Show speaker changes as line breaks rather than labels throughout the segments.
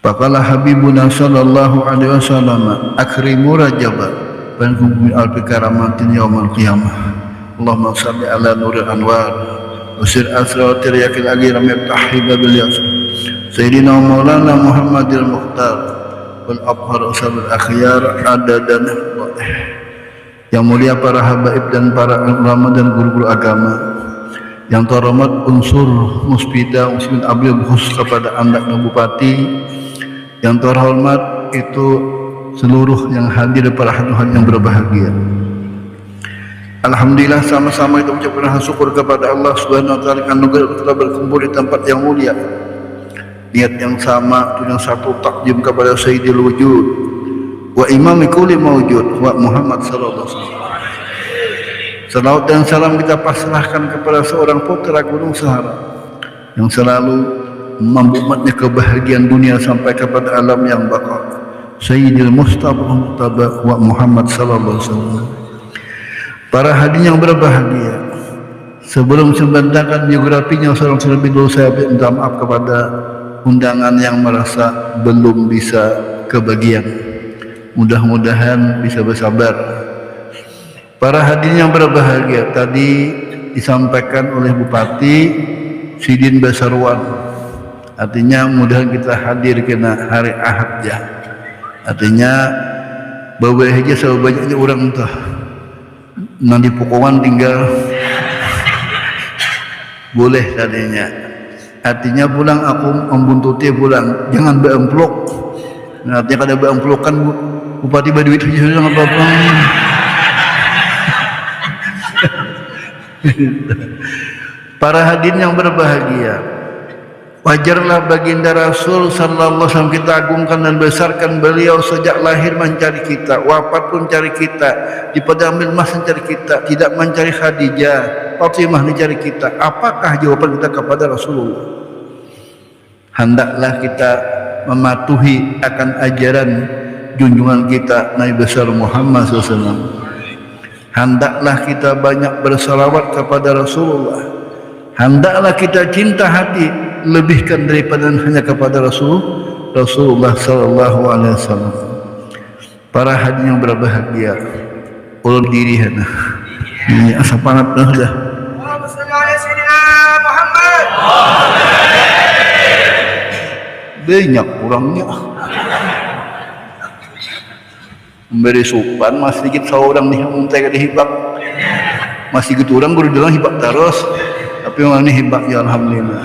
Faqala habibuna sallallahu alaihi wasallam akrimu rajaba bankum min alfi karamatin yaumal qiyamah. Allahumma salli ala nuril anwar usir asra wa tiryakil aghira miftahhi babil yasr sayyidina maulana Muhammadil Mukhtar wal abhar usabil akhyar adadan. Yang mulia para habaib dan para ulama dan guru-guru agama, yang terhormat unsur musbida muslimin abil khusus kepada anak bupati, yang terhormat itu seluruh yang hadir para hadirin yang berbahagia. Alhamdulillah, sama-sama kita mengucapkan syukur kepada Allah Subhanahu wa taala anugerah telah berkumpul di tempat yang mulia. Niat yang sama, yang satu, takdim kepada Sayyidil Wujud wa imami kulli mawjud wa Muhammad sallallahu alaihi wasallam. Salawat dan salam kita pasrahkan kepada seorang putra gunung Sahara yang selalu membuatnya kebahagiaan dunia sampai kepada alam yang baqa, Sayyidil Mustafa wa Muhammad sallallahu alaihi wasallam. Para hadirin yang berbahagia, sebelum membentangkan biografinya seorang terlebih dahulu saya minta maaf kepada undangan yang merasa belum bisa kebagian. Mudah-mudahan bisa bersabar. Para hadirin yang berbahagia, tadi disampaikan oleh Bupati Sidin Basarwan, artinya mudah kita hadir kena hari Ahad ya. Artinya bawa aja sebanyaknya orang tuh nanti pokongan tinggal boleh tadinya. Artinya pulang aku membuntuti pulang, jangan beemplok. Nah, artinya kada beemplokan Bupati berduit saja nggak apa-apa. Para hadirin yang berbahagia, wajarlah baginda Rasul sallallahu alaihi wasallam kita agungkan dan besarkan beliau sejak lahir mencari kita, wafat pun cari kita, di padang Mas mencari kita, tidak mencari Khadijah, Fatimah mencari kita. Apakah jawaban kita kepada Rasulullah? Hendaklah kita mematuhi akan ajaran junjungan kita Nabi besar Muhammad SAW. Hendaklah kita banyak bersalawat kepada Rasulullah. Hendaklah kita cinta hati lebihkan daripada hanya kepada Rasulullah sallallahu alaihi wasallam. Para hadirin yang berbahagia, ulun diri hana. Ini asa pangat dah.
Allahumma shalli ala sayyidina Muhammad.
Banyak kurangnya. Memberi supan masih sedikit seorang nih muntai kada hibak. Masih gitu orang guru dalam hibak terus. Tapi mana hibak ya alhamdulillah.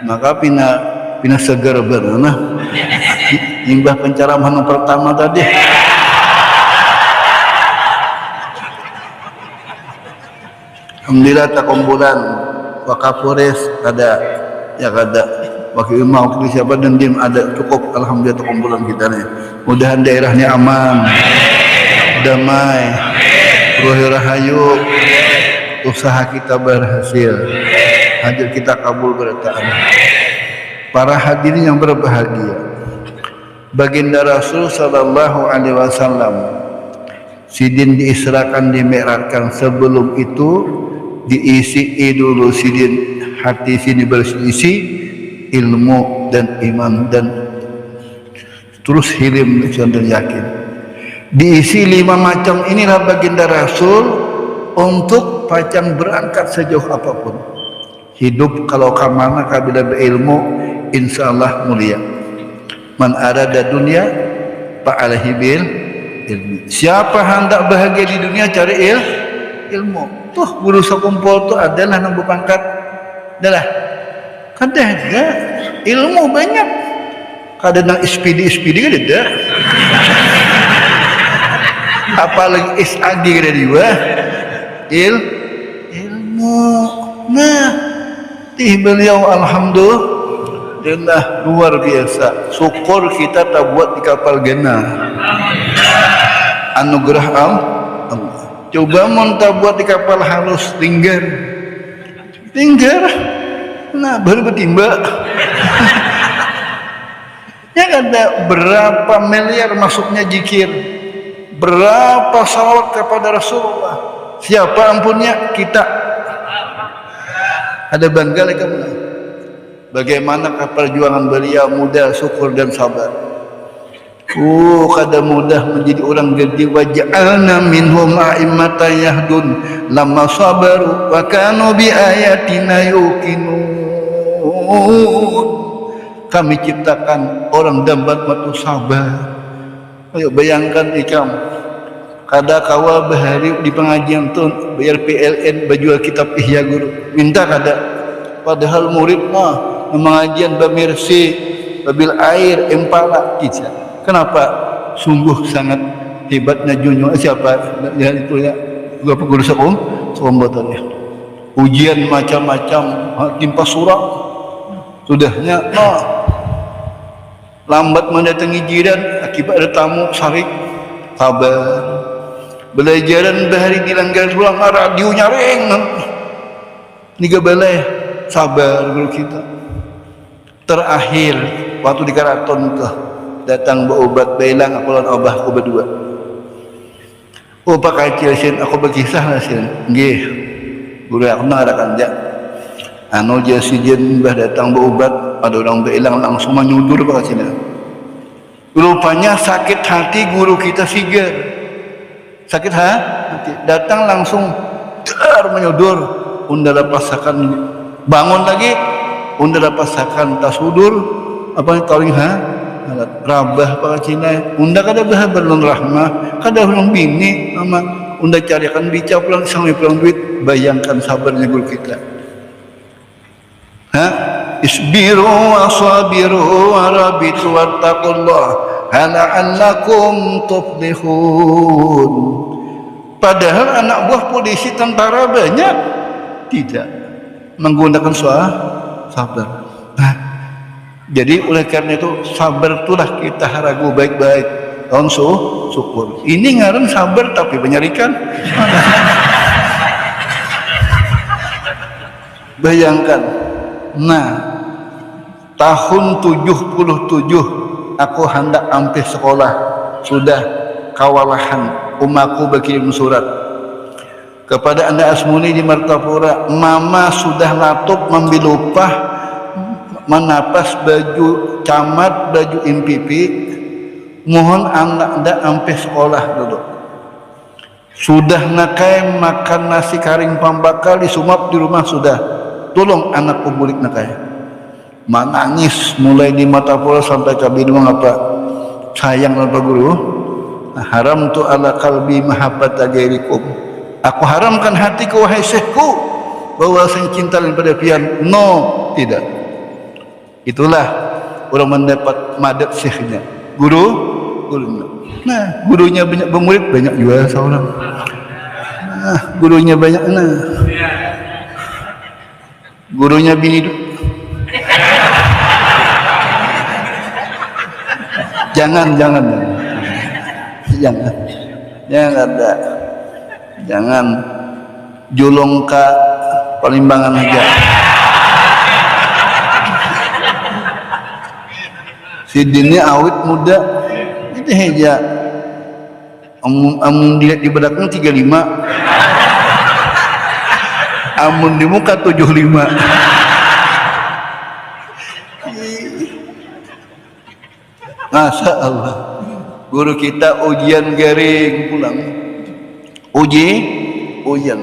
Maka pina segar berana. Imbah pencerahan pertama tadi. Alhamdulillah takombulan Wakapolres ada ya kada wakil imam wakil siapa dan dim ada cukup. Alhamdulillah takombulan kita nih. Mudahan daerahnya aman, damai, rohi rahayu, usaha kita berhasil, hajat kita kabul bertaan. Para hadirin yang berbahagia, baginda Rasul sallallahu alaihi wasallam sidin diisrakan, dimerahkan. Sebelum itu diisi dulu sidin hati sini berisi ilmu dan iman dan terus hilim dan yakin. Diisi 5 macam inilah baginda Rasul untuk pacang berangkat sejauh apapun. Hidup kalau kamana kabila berilmu insyaallah mulia. Man arada dunia fa'alaihi bil ilmi. Siapa hendak bahagia di dunia cari ilmu. Tuh guru sekumpul tuh adalah nang pangkat. Adalah. Kada ada ilmu banyak. Kada nang SPD kan ada. Apalagi SAG kada juga. Ilmu. Nah, beliau alhamdulillah luar biasa. Syukur kita tak buat di kapal gena. Anugerah Allah. Coba mau tak buat di kapal halus tinggal. Nah baru bertimba. Ya ada berapa miliar masuknya zikir, berapa salawat kepada Rasulullah. Siapa ampunnya? Kita. Ada bangga lagi kamu. bagaimanakah perjuangan beliau muda, syukur dan sabar. Kada mudah menjadi orang gede. Wa ja'alna minhum a'immatan yahdun lamma sabaru wa kanu bi ayatina yuqinun. Kami ciptakan orang dambat matu sabar. Ayo bayangkan ikam kada kawa bahari di pengajian tu bayar PLN bajual kitab Ihya Guru minta kada, padahal murid mah pengajian bamirsi babil air empala kita. Kenapa? Sungguh sangat hebatnya junjungan siapa ya itu ya guru guru sekom botolnya. Ujian macam-macam timpa surah sudahnya lambat mendatangi jiran akibat ada tamu sarik sabar. Belajaran bahari di langgar ruang radio nyaring niga balai sabar guru kita. Terakhir waktu di karaton tuh datang berobat belang aku lawan obah aku berdua. Oh pak kecil sin aku berkisah lah sin. Nggih. Guru aku ada kanja. Anu dia sijen bah datang berobat ada orang belang langsung menyudur pak kecil. Rupanya sakit hati guru kita siger. Sakit hati datang langsung menyudur. Undala pasakan bangun lagi. Undala pasakan tasudur apa taring rabah pak Cina unda kada bah berlun rahmah kada ulung bini ama unda carikan bica pulang sampai pulang duit. Bayangkan sabarnya guru kita. Isbiru wasabiru warabitu wattaqullah la'allakum tuflihun. Padahal anak buah polisi tentara banyak tidak menggunakan sabar. Jadi oleh karena itu sabar itulah kita ragu baik-baik tahun syukur. Ini ngaran sabar tapi menyarikan. Bayangkan. Nah, tahun 77 aku hendak ambil sekolah, sudah kawalahan umaku berkirim surat kepada Anda Asmuni di Martapura. Mama sudah latup membil upah menapas baju camat, baju MPP, mohon anak anda ampe sekolah dulu. Sudah nakai makan nasi karing pambakal di sumap di rumah sudah, tolong anak kubulik nakai. Menangis mulai di Martapura sampai ke Bidung apa sayang Bapak Guru. Haram tu ala kalbi mahabbat agairikum. Aku haramkan hatiku wahai syekhku bahwa saya cinta daripada pian. No, tidak. Itulah orang mendapat madat syekhnya. Gurunya. Nah, gurunya banyak bermurid banyak juga seorang. Nah, gurunya banyak gurunya bini jangan ada. Jangan julung ka Palimbangan aja. Si dini awit muda itu heja amun dilihat di bedaknya 35 amun di muka 75. Masya Allah, guru kita ujian garing pulang, ujian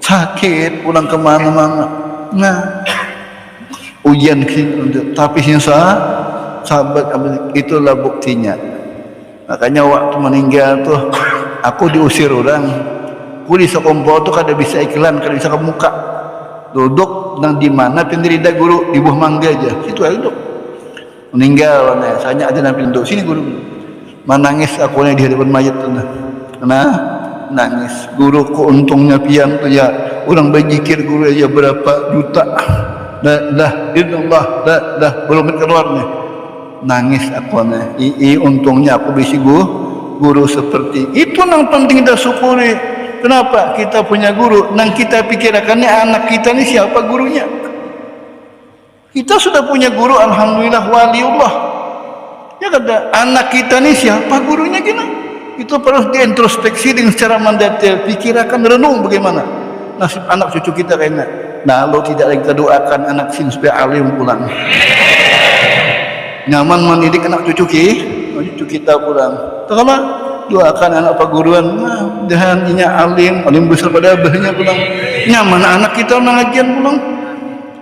sakit pulang kemana-mana. Nah, ujian tapi sahabat itulah buktinya. Makanya waktu meninggal tuh aku diusir orang, aku di sekompol tuh kada bisa iklan, kada bisa ke muka, duduk nang di mana penderita guru di buah mangga aja situ aja duduk. Meninggal nih, saya ada nampil duduk sini guru, menangis aku nih di hadapan mayat tuh nah nangis. Guruku untungnya pian tuh ya orang berzikir guru aja berapa juta, dah belum keluar nih. Nangis aku nih, untungnya aku bisa guru seperti itu. Yang penting kita syukuri. Kenapa kita punya guru? Nang kita pikirkannya anak kita ini siapa gurunya? Kita sudah punya guru, alhamdulillah waliullah. Ya kata anak kita ini siapa gurunya kita? Itu perlu diintrospeksi dengan secara mendatil. Pikirkan renung bagaimana nasib anak cucu kita kayaknya. lalu tidak lagi kita doakan anak sin supaya alim pulang. Nyaman mendidik anak cucu kita pulang. Terutama doakan anak perguruan, mudahan inya alim besar pada abahnya pulang. Nyaman anak kita mengajian pulang.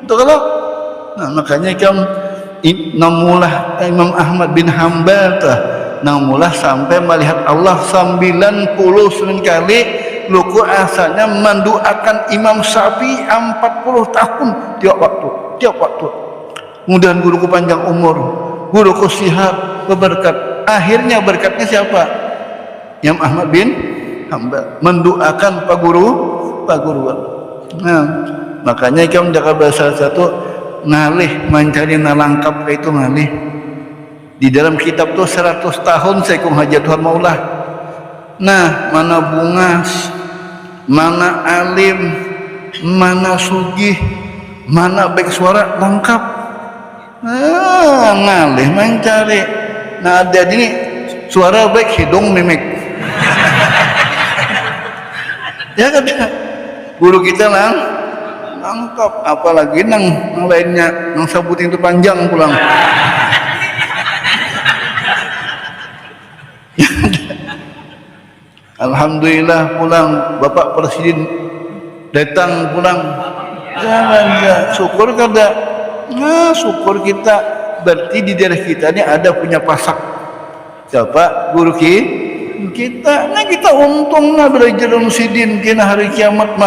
Terutama, makanya kan namulah Imam Ahmad bin Hanbal namulah sampai melihat Allah 99 kali luku asalnya mendoakan Imam Syafi'i 40 tahun tiap waktu. Mudahan guruku panjang umur, guruku sihat, berberkat. Akhirnya berkatnya siapa? Imam Ahmad bin Hanbal mendoakan pak guruan. Nah, makanya kamu jaga bahasa satu ngalih mencari nalangkap itu ngalih. Di dalam kitab tuh 100 tahun Syekhul Hajatul Maulah. Nah, mana bungas, mana alim, mana sugih, mana baik suara lengkap. Ngalih mencari. Nah, ada ini suara baik hidung mimik. Ya kan? Guru kita lengkap, apalagi nang lainnya nang sabutin itu panjang pulang. Alhamdulillah pulang, Bapak Presiden datang pulang. Jangan, syukur kada. Nah, syukur kita. Berarti di daerah kita ini ada punya pasak. Siapa? Guru kita. Nah, kita untunglah belajar sidin kena hari kiamat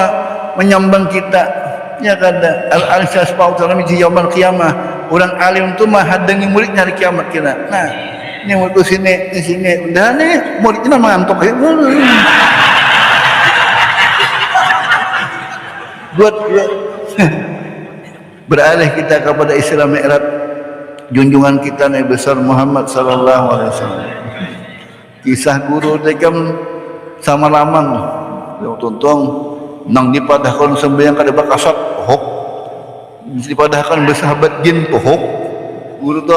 menyambang kita. Ya kada. Al-Ansas Pautal di yaumul qiyamah. Orang alim itu hadangi muridnya hari kiamat kena. Nah, ini murid di sini udah nih muridnya ngantuk ya. buat beralih kita kepada Isra Mi'raj junjungan kita Nabi besar Muhammad sallallahu alaihi wasallam. Kisah guru dekam sama laman yang tuntung nang dipadahkan sembahyang kada bakasat hok dipadahkan bersahabat jin hok guru tu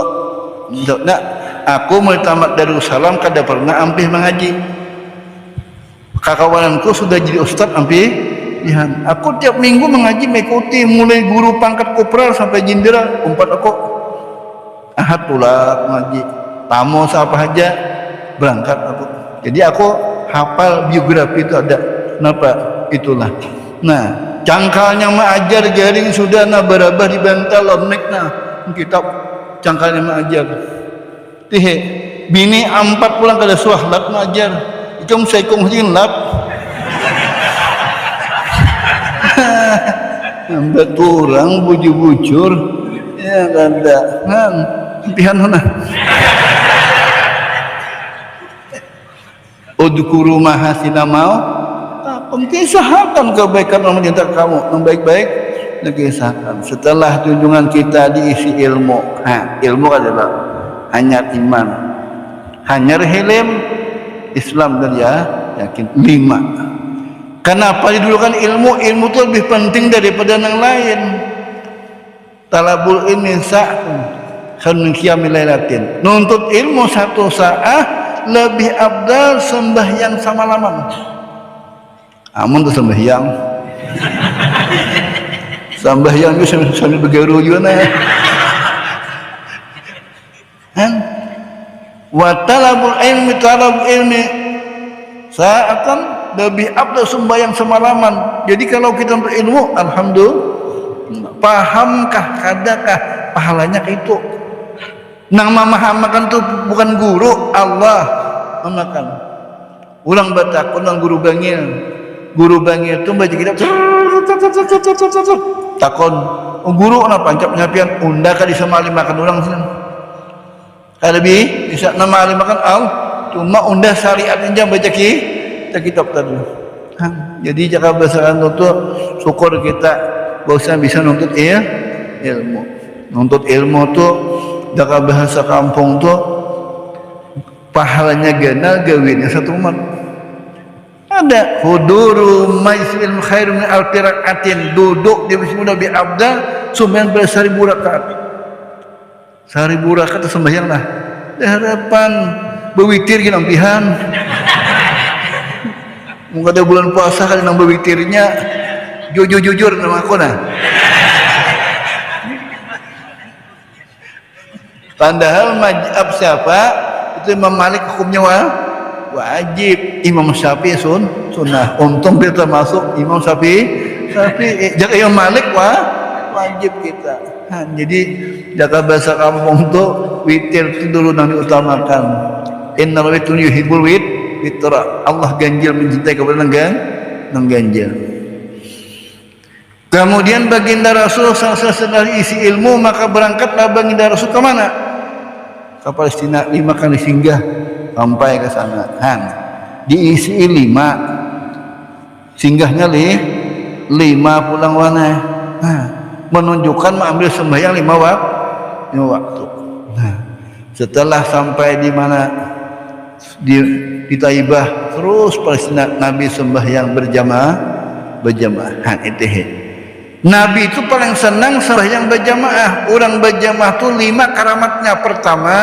nak aku mulai tamat Darussalam kada pernah ampih mengaji. Kakawananku sudah jadi ustaz ampih ihan. Aku tiap minggu mengaji mengikuti mulai guru pangkat kopral sampai jindera umpat aku. Ahad pula mengaji. Tamu siapa aja berangkat aku. Jadi aku hafal biografi itu ada. Kenapa? Itulah. Nah, cangkalnya mengajar jaring sudah barabah di bantal lonek kitab cangkalnya mengajar. Tihe bini 4 pulang kada suahlat mengajar ikam saikong hinlat ambat orang bujur-bujur ya kada impian mana udhkuru mahasina mau kisahkan kebaikan orang mencinta kamu yang baik-baik kisahkan setelah junjungan kita diisi ilmu. Ilmu adalah hanya iman, hanya hilm, Islam dan yakin 5. Kenapa didulukan ilmu? Ilmu itu lebih penting daripada yang lain. Talabul ilmi khairun min qiyamil lailatin. Nuntut ilmu 1 saat lebih afdal sembahyang samalaman. Amun tuh sembahyang. Sembahyang itu sambil bergeru juga nah. Wa talabul ilmi saatan lebih afdal sembahyang semalaman. Jadi kalau kita untuk ilmu alhamdulillah pahamkah kadakah pahalanya ke itu nang memahamakan itu bukan guru Allah memakan ulang batakun nang guru bangil itu baca kitab takon guru ana pancap nyapian unda ka disamali makan ulang sini kada bisa nama alim makan cuma unda syariat aja baca kitab tadi. Jadi jika besaran itu syukur kita bahwa bisa nuntut ilmu. Nuntut ilmu tuh jika bahasa kampung tuh pahalanya gana gawinnya 1 umat. Ada huduru majlisil khairun min alfi rakaatin, duduk di masjid Nabi Abdal 19.000 rakaat. 1.000 rakaat sembahyang lah. Harapan bewitir gini ampihan. Mungkin ada bulan puasa kali nang bewitirnya jujur nama aku nah. Padahal mazhab siapa itu Imam Malik hukumnya wajib, Imam Syafi'i sunnah. Untung kita masuk Imam Syafi'i. Jaga Imam Malik wajib kita. Jadi jaga bahasa kampung tuh witir itu dulu yang diutamakan. Innal witrun yuhibbul witra. Allah ganjil mencintai kepada nang ganjil. Kemudian baginda Rasul setelah isi ilmu maka berangkatlah baginda Rasul ke mana? Ke Palestina 5 kali singgah sampai ke sana. Diisi 5 singgahnya 5 pulang wana. Menunjukkan mengambil sembahyang 5 waktu. Setelah sampai di mana di Taibah terus Palestina Nabi sembahyang berjamaah. Nabi itu paling senang sembahyang berjamaah. Orang berjamaah itu 5 karamatnya. Pertama,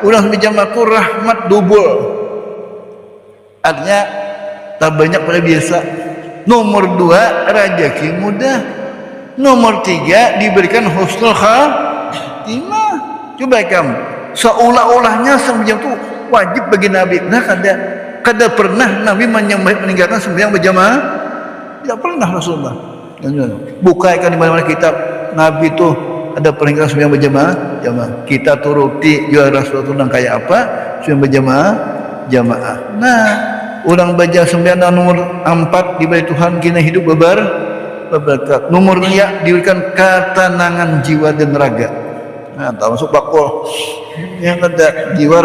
orang berjamaah itu rahmat double. Artinya tak banyak pada biasa. Nomor 2, rezeki mudah. Nomor 3, diberikan husnul khatimah. Coba kamu, seolah-olahnya sembahyang itu wajib bagi Nabi. Nah, kada pernah Nabi meninggalkan sembahyang berjamaah. Tidak pernah Rasulullah. Bukaikan di mana-mana kitab Nabi itu ada peringatan sembahyang berjamaah. Kita turuti juga Rasulullah kayak apa sembahyang berjamaah. Nah, orang baca sembahyang nomor 4 diberi Tuhan kini hidup berberkat. Nomor 5 diberikan ketenangan jiwa dan raga. Nah, termasuk bakul yang ada jiwa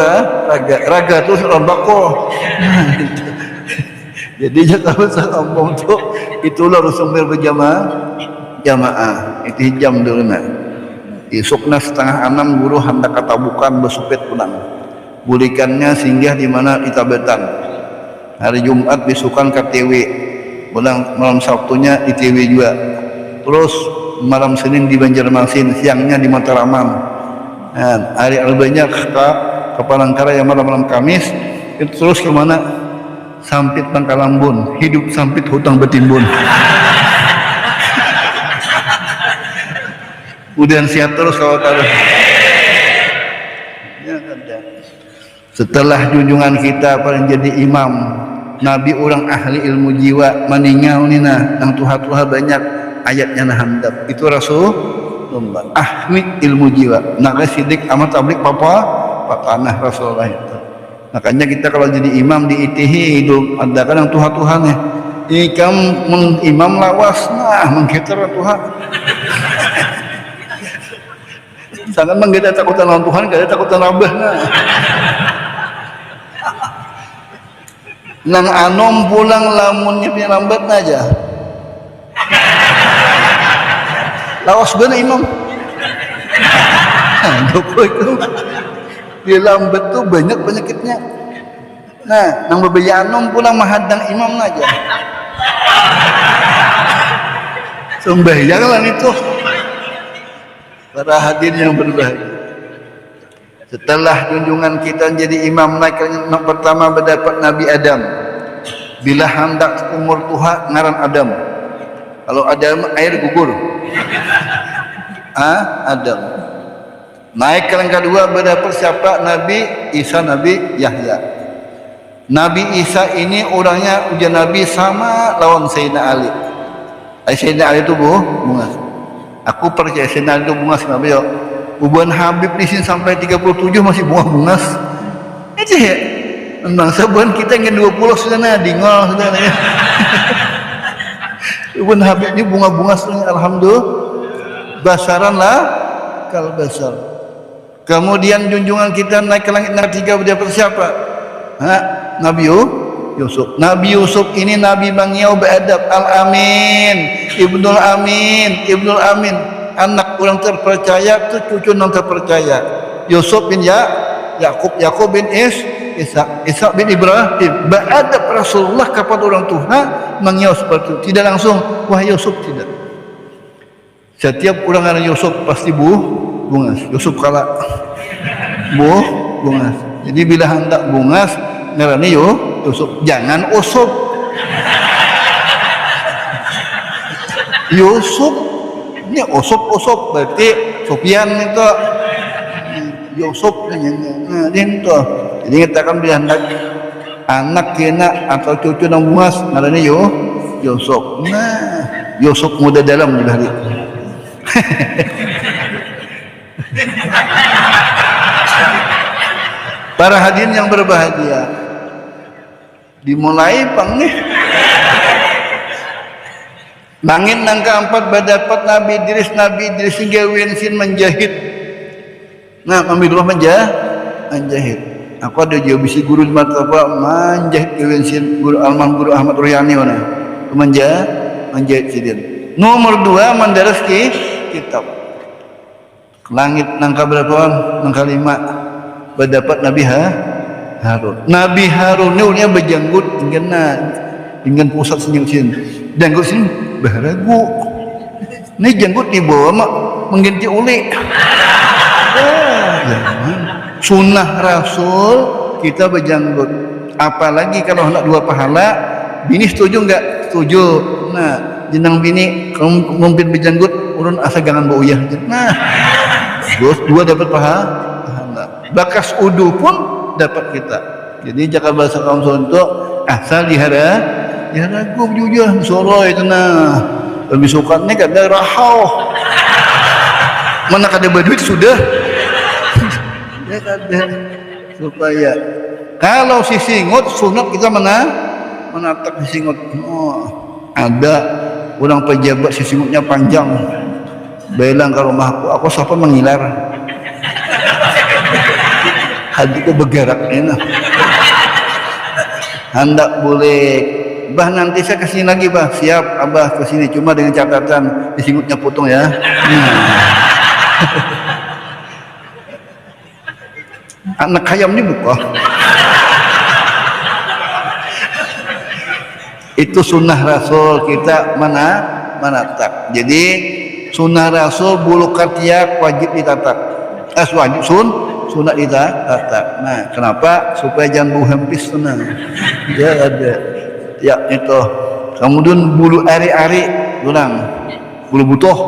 raga itu orang bakul. Nah, itu. Jadi jika bahasa kampung itulah Rasul berjamaah. Itu jam dulu nah. Isukna 5:30 guru hendak katabukan besupet pulang. Bulikannya singgah di mana Itabetan. Hari Jumat besukan ke TW. Malam Sabtunya di TW juga. Terus malam Senin di Banjarmasin, siangnya di Mataraman. Hari Albanya ke Palangkaraya malam Kamis. Itu terus ke mana? Sampit Pangkalambun, hidup sampit hutang betimbun. Kemudian siap terus kalau taruh. Setelah junjungan kita paling jadi imam, Nabi orang ahli ilmu jiwa meninggal nina, nang tuha-tuha banyak ayatnya nah handap. Itu Rasulullah ahli ilmu jiwa. Nak sidik amat tablik papa tanah Rasulullah itu. Makanya kita kalau jadi imam di ITH itu ada kadang Tuhan ya. Ikam imam lawas nah menggetar Tuhan. Sangat menggetar takutan lawan Tuhan, kada takutan rabah nah. Nang anom pulang lamunnya punya lambat aja. Lawas bener imam. Doko itu. Di lambat tuh banyak penyakitnya. Nah, nang bebeyanom pulang mahadang imam aja. Sembahyang lah itu. Para hadirin yang berbahagia. Setelah junjungan kita jadi imam naik yang pertama berdapat Nabi Adam. Bila hendak umur tuha ngaran Adam. Kalau Adam air gugur. Adam. Naik yang kedua berdapat siapa? Nabi Isa, Nabi Yahya. Nabi Isa ini orangnya ujian Nabi sama lawan Sayyidina Ali. Sayyidina Ali itu bungas. Aku percaya Sayyidina Ali itu bungas kenapa ya? Hubungan Habib di sini sampai 37 masih bungas. Aja ya. Memang sebulan kita ingin 20 sudah dingol sudah. Hubungan Habib ini bunga-bunga sudah alhamdulillah. Basaran lah kal basar. Kemudian junjungan kita naik ke langit yang ketiga berdapat siapa? Nabi Yusuf. Nabi Yusuf ini Nabi Bangiau beradab Al-Amin, Ibnul Amin, anak orang terpercaya itu cucu non terpercaya. Yusuf bin Yakub bin Ishak bin Ibrahim. Beradab Rasulullah kepada orang tua Bangiau seperti itu. Tidak langsung wah Yusuf, tidak. Setiap orang ada Yusuf pasti bungas. Yusuf kalah bungas. Jadi bila hendak bungas ngarani Yusuf, jangan usuf. Yusuf ini usop berarti Sufyan itu Yusuf nah dia itu jadi kita akan beli anak kena atau cucu nang buas ngarannya Yusuf. Nah Yusuf muda dalam juga hari para hadirin yang berbahagia, dimulai pang nih langit nang keempat berdapat Nabi Idris gawin sin menjahit. Nah kami dulu menjahit. Aku ada jauh bisi guru di mata apa menjahit gawin sin guru guru Ahmad Ruhyani mana menjahit sidin. Nomor 2 mendaras kitab. Langit nangka berapa? Nangka 5 berdapat Nabi Harun. Nabi Harun ini berjanggut dengan pusat senyum janggut sini baharagu. Ini janggut di bawah mak mengganti uli. Sunnah Rasul kita berjanggut. Apalagi kalau hendak 2 pahala, bini setuju enggak? Setuju. Nah, jenang bini kamu memimpin berjanggut urun asa gangan bauyah. Nah, 2 dapat pahala. Bakas udu pun dapat kita. Jadi jaka bahasa kaum sonto asal diharagu jujur Solo itu nah. Lebih suka nih kada rahau. Mana kada berduit sudah. Ya kada supaya kalau si singut sunat kita menatap si singut. Oh, ada orang pejabat si singutnya panjang. Belang ke rumahku, aku siapa mengilar. Hatiku bergerak enak. Hendak boleh bah nanti saya kesini lagi bah, siap abah kesini cuma dengan catatan di singutnya potong ya. Anak ayamnya buka. Itu sunnah Rasul kita menatap. Jadi sunnah Rasul bulu ketiak wajib ditatak. Wajib sunat ditatak. Nah, kenapa? Supaya jangan bau hempis tenang. Dia ada ya itu. Kemudian bulu ari-ari ulang. Bulu butuh.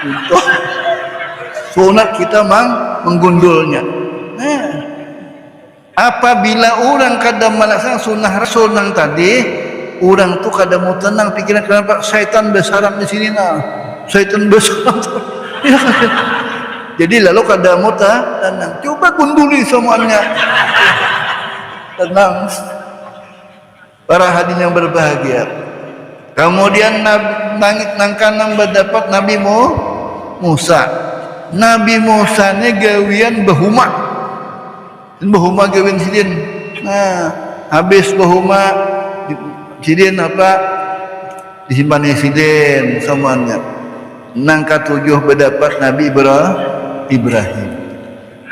Butuh. Sunat kita menggundulnya. Nah, apabila orang kadang melaksanakan sunnah Rasul nang tadi, orang tu kadang mau tenang pikiran kenapa syaitan bersarap di sini nah. Syaitan bersarap. Ya, jadi lalu kadang mau tenang. Coba gunduli semuanya. Tenang. Para hadirin yang berbahagia. Kemudian langit nang kanan berdapat Nabi Musa. Nabi Musa ni gawian bahuma gawin sidin. Nah, habis bahuma sidin apa disimpan sidin semuanya. Nang ke-7 berdapat Nabi Ibrahim.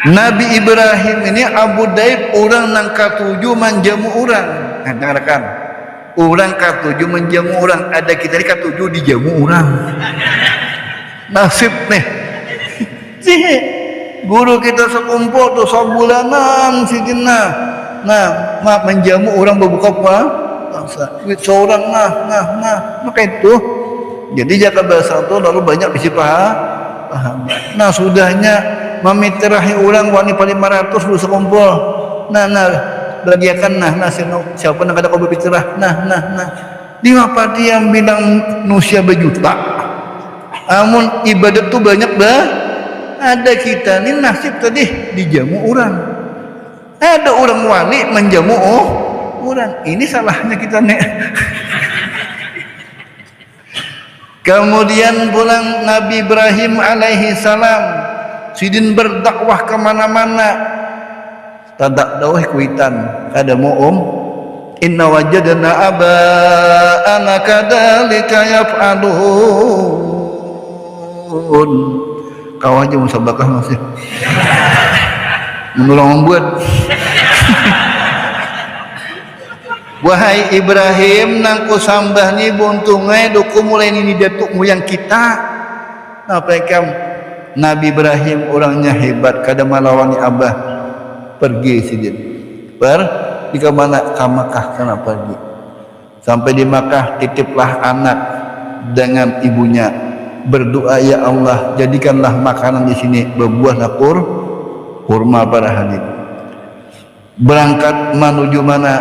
Nabi Ibrahim ini Abu Daib orang nang ke-7 menjamu orang. Nah, dengarkan. Orang ke-7 menjamu orang, ada kita di ke-7 dijamu orang. Nasib nih. Guru kita sekumpul tuh sabulanan sidina. Nah, maaf menjamu orang berbuka puasa. Duit seorang maka itu. Jadi jaga bahasa itu lalu banyak bisa paham. Nah, sudahnya memiterahi orang wani paling 500 dulu sekumpul. Nah, bagiakan siapa nak ada kau berbicara. Di mapati yang bilang manusia berjuta. Amun ibadat tuh banyak ada kita ni nasib tadi dijamu orang. Ada orang wali menjamu orang. Ini salahnya kita nek. Kemudian pulang Nabi Ibrahim alaihi salam sidin berdakwah kemana-mana. Tadak dawah kuitan kada inna wajadna aba'ana kadzalika yaf'alun. Kau aja musabakah masih menolong membuat. Wahai Ibrahim nangku sambah ni buntungai duku mulai ini datuk moyang kita. Apa kam Nabi Ibrahim orangnya hebat kada malawani abah pergi sidin di mana ke Makkah kana pergi Sampai di Makkah titiplah anak dengan ibunya, berdoa, ya Allah jadikanlah makanan di sini berbuahlah kurma para hadir. Berangkat menuju mana?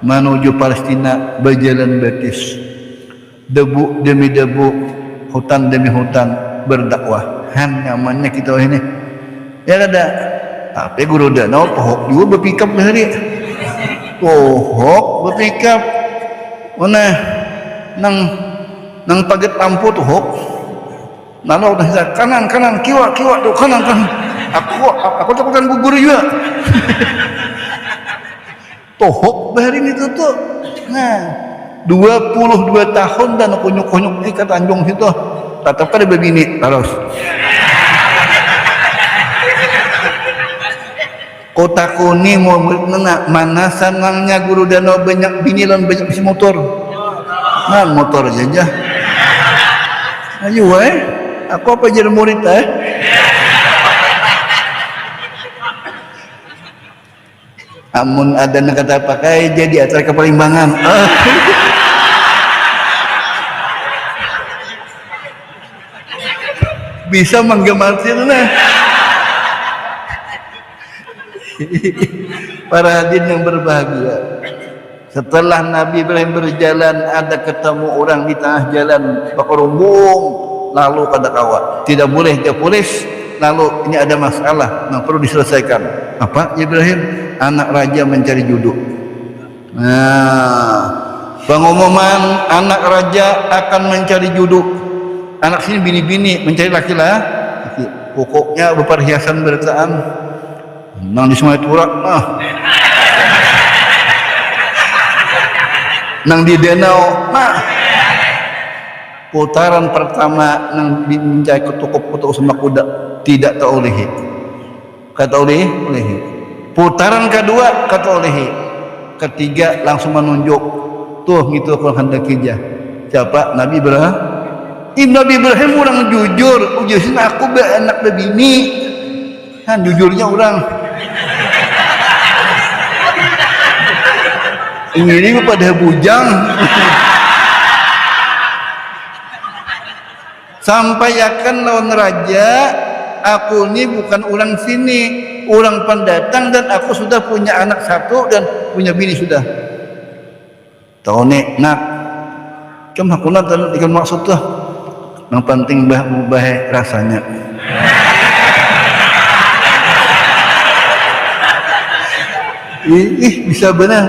Menuju Palestina, berjalan betis, debu demi debu, hutan demi hutan, berdakwah. Nyamannya kita ini ya ada tapi guru danau pohok juga berpikap hari pohok berpikap mana nang paget lampu tuh hok lalu udah kanan kiwa tuh kanan aku takutkan gugur juga tohok hari itu tuh. Nah 22 tahun dan kunyuk-kunyuk ini kata anjong situ tetap kan begini terus kota kuning mau nena mana sanangnya guru danau banyak binilan banyak bisi motor nah motor aja ayo aku apa jadi murid amun ada yang kata pakai jadi acara kepalimbangan bisa menggemarkan lah. Para hadirin yang berbahagia, setelah Nabi Ibrahim berjalan ada ketemu orang di tengah jalan bakurumbung lalu kada kawat tidak boleh dia polis lalu ini ada masalah yang perlu diselesaikan. Apa Ibrahim? Anak raja mencari juduk. Nah pengumuman anak raja akan mencari juduk. Anak sini bini-bini mencari laki-laki, pokoknya berperhiasan bertaan nang di Sungai Turak nang di danau putaran pertama nang mencari ketukuk sama kuda tidak terolehi kata olehi putaran kedua kata olehi ketiga langsung menunjuk tuh gitu kalau hendak kijah siapa Nabi Ibrahim orang jujur ujusin aku anak bini kan jujurnya orang ini pada bujang sampai akan lawan raja aku ini bukan orang sini orang pendatang dan aku sudah punya anak satu dan punya bini sudah tahu nih nak cuma aku nak ikan maksud tuh yang penting bah rasanya bisa benar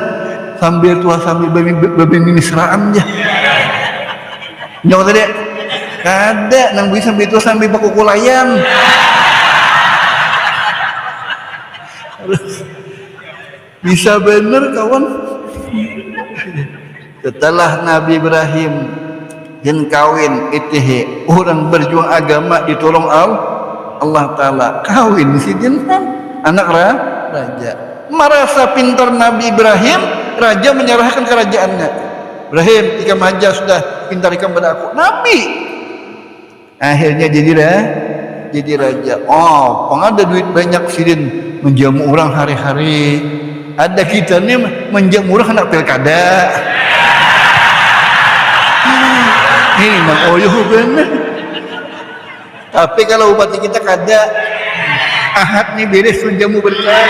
sambil tua sambil babi minisraan aja nyok tadi kada nang bisa sambil tua sambil bakukulayan bisa bener kawan. Setelah Nabi Ibrahim dan kawin itihi orang berjuang agama ditolong Allah Ta'ala kawin si anak raja merasa pintar Nabi Ibrahim raja menyerahkan kerajaannya Ibrahim ikam aja sudah pintar ikam pada aku Nabi akhirnya jadi raja ada duit banyak sidin menjamu orang hari-hari ada kita nih menjamu orang anak pilkada ini mang oyuh bener tapi kalau bupati kita kada ahad nih beres menjamu berkah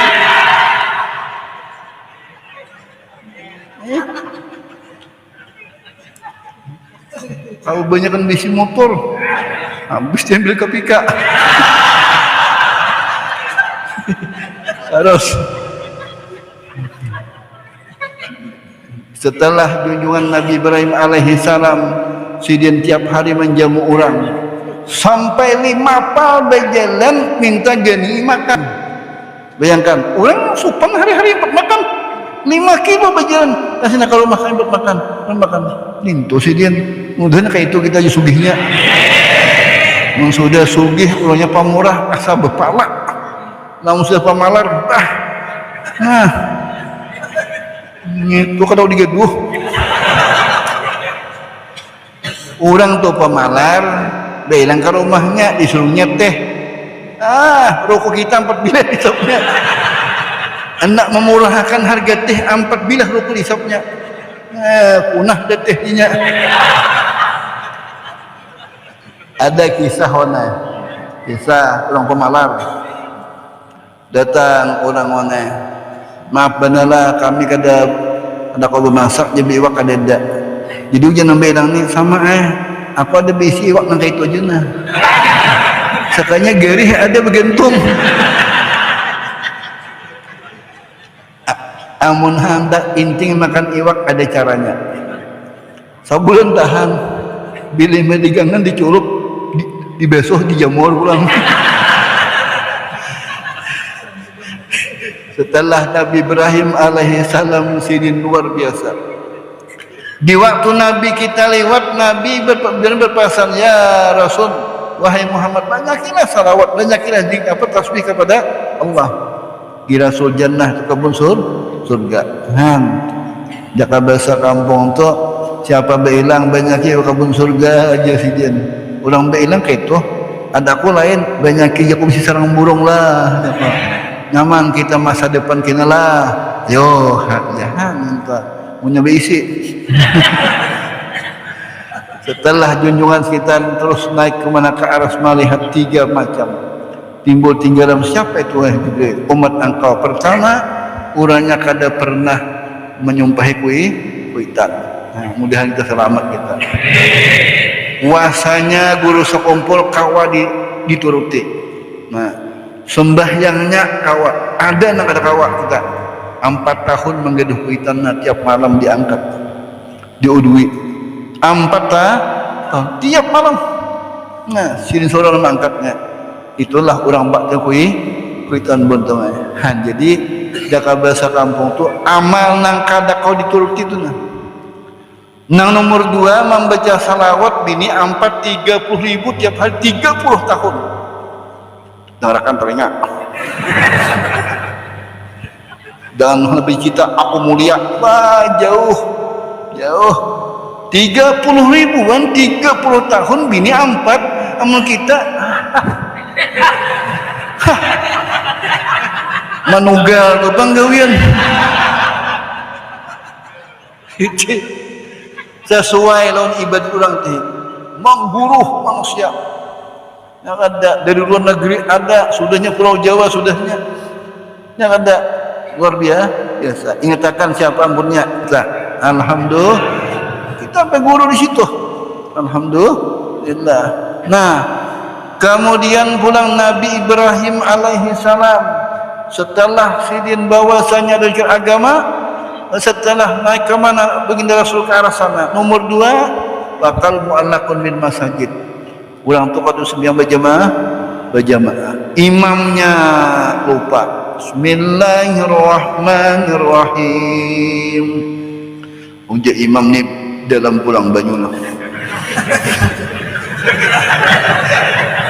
kalau banyak kan bisi motor habis diambil ke pika terus setelah junjungan Nabi Ibrahim alaihi salam sidin tiap hari menjamu orang sampai 5 pal berjalan minta gani makan bayangkan orang supang hari-hari makan 5 kilo berjalan kasih nak kalau makan buat makan lintu sidin mudahnya kayak itu kita aja sugihnya yang sudah sugih ulangnya pamurah asa bepala namun sudah pamalar itu kalau digeduh orang tuh pemalar bilang ke rumahnya disuruhnya teh rokok kita 4 bilah disopnya anak memurahkan harga teh 4 bilah rokok disopnya punah detehnya. Ada kisah kisah orang pemalar datang orang mana, maaf benalah kami kada kau bermasak jadi iwak kada ada, jadi hujan nampak bilang ni sama aku ada besi iwak nang itu aja nah sekanya gerih ada bergentung. Amun hendak inting makan iwak ada caranya, sabulan tahan bila medigangan dicurup dibesoh dijamur pulang. Setelah Nabi Ibrahim alaihi salam sidin luar biasa. Di waktu Nabi kita lewat, Nabi berpesan, ya Rasul, wahai Muhammad, banyakilah salawat, banyakilah tasbih kepada Allah. Di Rasul Jannah itu kebun surga. Jaka bahasa kampung tu siapa behilang banyaki kebun surga aja sidin. Orang behilang kayak tu, ada aku lain banyaki aku mesti sarang burung lah. Nyaman kita masa depan kena lah. Yo, jangan minta punya berisi. Setelah junjungan kita terus naik ke mana ke aras melihat 3 macam timbul tinggalan siapa itu Jibril, umat engkau pertama urangnya kada pernah menyumpahi kuitan. Mudahan kita selamat kita. Puasanya guru sekumpul kawa dituruti. Sembahyangnya kawa ada nak ada kawa kita 4 tahun menggeduh kuitan tiap malam diangkat diudui 4 tahun tiap malam. Sirin saudara mangkatnya itulah orang bakal kuitan bontong. Jadi jaka bahasa kampung tu amal nang kada kau dituruti tu nang nomor 2 membaca salawat bini 30.000 tiap hari 30 tahun. Narakan teringat dan lebih kita aku mulia jauh 30.000 kan 30 tahun bini 4 amal kita manugal tu panggawian sesuai lawan ibadah orang teh mengguruh manusia yang ada dari luar negeri, ada sudahnya Pulau Jawa, sudahnya yang ada luar biasa. Ingatakan siapa ampunnya kita, alhamdulillah kita sampai guru di situ, alhamdulillah. Nah kemudian pulang Nabi Ibrahim alaihi salam setelah sidin bahwasanya dari agama, setelah naik ke mana baginda Rasul ke arah sana, nomor 2 bakal mu'allaqun bil masajid. Ulang tu kata sembiang berjamaah. Imamnya lupa. Bismillahirrahmanirrahim. Unjuk imam ni dalam pulang Banyulah.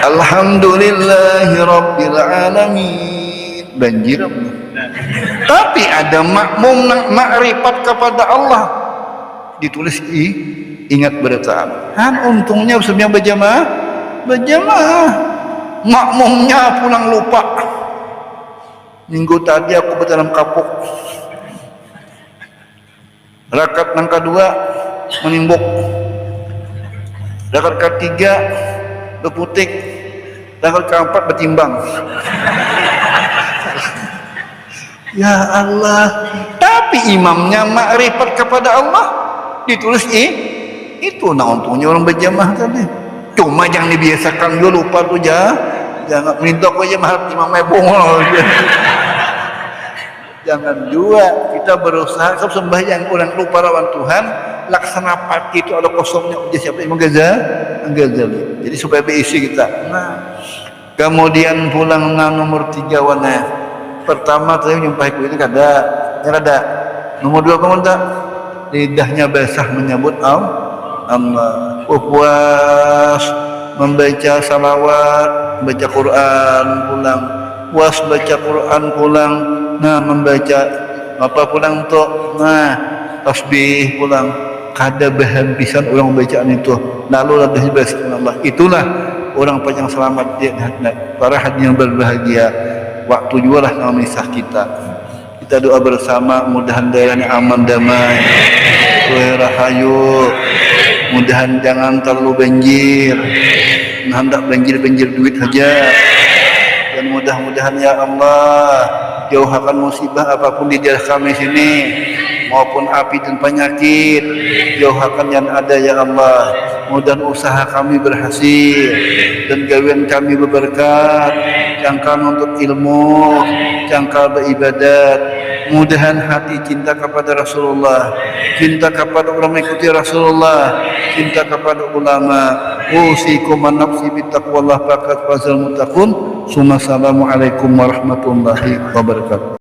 Alhamdulillahirabbil alamin. Banjir. Tapi ada makmum makrifat kepada Allah. Ditulis ingat bertaan. Untungnya sembiang berjamaah. Makmumnya pulang lupa. Minggu tadi aku berdalam kapuk. Rakaat yang kedua menimbuk. Rakaat ketiga berputik. Rakaat keempat bertimbang. Ya Allah. Tapi imamnya makrifat kepada Allah. Ditulis itu untungnya orang berjamaah tadi. Cuma jangan dibiasakan juga lupa tu jangan minta kau je mahal imam mebong jangan juga kita berusaha sembahyang orang lupa lawan Tuhan laksana pagi itu ada kosongnya uji siapa Imam Ghazali jadi supaya berisi kita. Kemudian pulang nomor 3 warna pertama tadi menyumpahi ini kada nomor 2 kamu tak lidahnya basah menyebut Allah, puas membaca salawat, baca Quran pulang, puas baca Quran pulang, membaca apa pulang tu, tasbih pulang, kada berhabisan orang bacaan itu, lalu ada Allah. Itulah orang panjang selamat dia, para hadirin yang berbahagia. Waktu juga lah memisah kita. Kita doa bersama, mudah-mudahan daerahnya aman damai. Rahayu. Mudahan jangan terlalu banjir, hendak banjir duit saja. Dan mudah-mudahan ya Allah jauhkan musibah apapun di daerah kami sini, maupun api dan penyakit, jauhkan yang ada ya Allah. Mudah usaha kami berhasil dan gawean kami berberkat, jangkauan untuk ilmu, jangkau beribadat. Mudahan hati cinta kepada Rasulullah, cinta kepada orang mengikuti Rasulullah, cinta kepada ulama. Usikum an nafsi bittaqwallah faqad fazal muttaqun. Assalamualaikum warahmatullahi wabarakatuh.